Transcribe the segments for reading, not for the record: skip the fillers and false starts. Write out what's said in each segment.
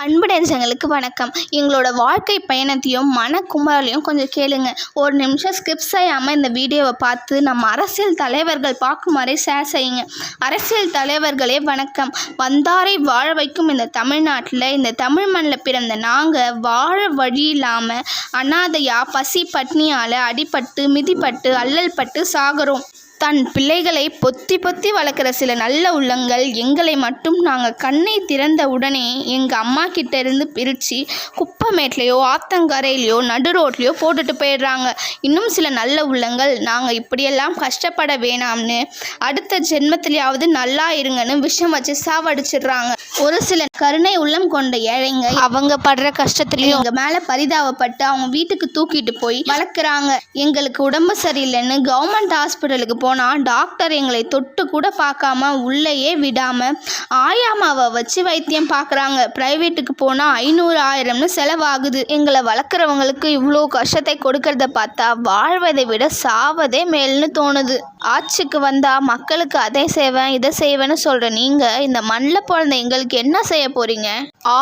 அன்பு நெஞ்சங்களுக்கு வணக்கம். எங்களோட வாழ்க்கை பயணத்தையும் மனக்குமரலையும் கொஞ்சம் கேளுங்க. ஒரு நிமிஷம் ஸ்கிப் செய்யாமல் இந்த வீடியோவை பார்த்து நம்ம அரசியல் தலைவர்கள் பார்க்கும் வரை ஷேர் செய்யுங்க. அரசியல் தலைவர்களே வணக்கம். வந்தாரை வாழ வைக்கும் இந்த தமிழ்நாட்டில், இந்த தமிழ் மண்ணில் பிறந்த நாங்கள் வாழ வழி இல்லாமல் அனாதையாக பசி பட்னியால் அடிபட்டு மிதிப்பட்டு அல்லல் பட்டு சாகிறோம். தன் பிள்ளைகளை பொத்தி பொத்தி வளர்க்குற சில நல்ல உள்ளங்கள் எங்களை மட்டும் நாங்கள் கண்ணை திறந்த உடனே எங்கள் அம்மா கிட்ட இருந்து பிரித்து குப்பைமேட்லேயோ ஆத்தங்கரையிலையோ நடு ரோட்லேயோ போட்டுட்டு போயிடுறாங்க. இன்னும் சில நல்ல உள்ளங்கள் நாங்கள் இப்படியெல்லாம் கஷ்டப்பட வேணாம்னு அடுத்த ஜென்மத்திலேயாவது நல்லா இருங்கன்னு விஷம் வச்சு சாவடிச்சிடுறாங்க. ஒரு சில கருணை உள்ளம் கொண்ட ஏழைங்க அவங்க படுற கஷ்டத்துலையும் எங்கள் மேலே பரிதாபப்பட்டு அவங்க வீட்டுக்கு தூக்கிட்டு போய் வளர்க்குறாங்க. எங்களுக்கு உடம்பு சரியில்லைன்னு கவர்மெண்ட் ஹாஸ்பிட்டலுக்கு போனால் டாக்டர் எங்களை தொட்டு கூட பார்க்காம உள்ளேயே விடாமல் ஆயாமாவை வச்சு வைத்தியம் பார்க்குறாங்க. ப்ரைவேட்டுக்கு போனால் 500,000ன்னு செலவாகுது. எங்களை வளர்க்குறவங்களுக்கு இவ்வளோ கஷ்டத்தை கொடுக்கறத பார்த்தா வாழ்வதை விட சாவதே மேல்னு தோணுது. ஆட்சிக்கு வந்தால் மக்களுக்கு அதை செய்வேன் இதை செய்வேன்னு சொல்கிற நீங்கள் இந்த மண்ணில் பிறந்த எங்களுக்கு என்ன செய்ய போகிறீங்க?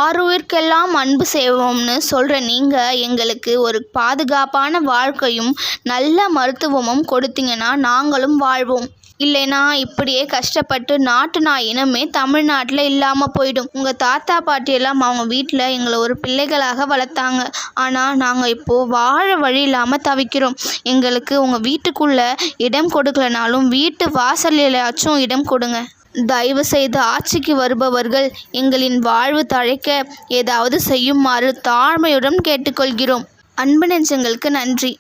ஆறுயிர்க்கெல்லாம் அன்பு செய்வோம்னு சொல்கிற நீங்கள் எங்களுக்கு ஒரு பாதுகாப்பான வாழ்க்கையும் நல்ல மருத்துவமும் கொடுத்தீங்கன்னா நாங்களும் வாழ்வோம். இல்லைனா இப்படியே கஷ்டப்பட்டு நாட்டு நாய் இனமே தமிழ்நாட்டில் இல்லாமல் போயிடும். உங்கள் தாத்தா பாட்டியெல்லாம் அவங்க வீட்டில் எங்களை ஒரு பிள்ளைகளாக வளர்த்தாங்க. ஆனால் நாங்கள் இப்போது வாழ வழி இல்லாமல் தவிக்கிறோம். எங்களுக்கு உங்கள் வீட்டுக்குள்ளே இடம் கொடுக்கலனாலும் வீட்டு வாசலிலாச்சும் இடம் கொடுங்க. தயவு செய்து ஆட்சிக்கு வருபவர்கள் எங்களின் வாழ்வு தழைக்க ஏதாவது செய்யுமாறு தாழ்மையுடன் கேட்டுக்கொள்கிறோம். அன்பு நெஞ்சங்களுக்கு நன்றி.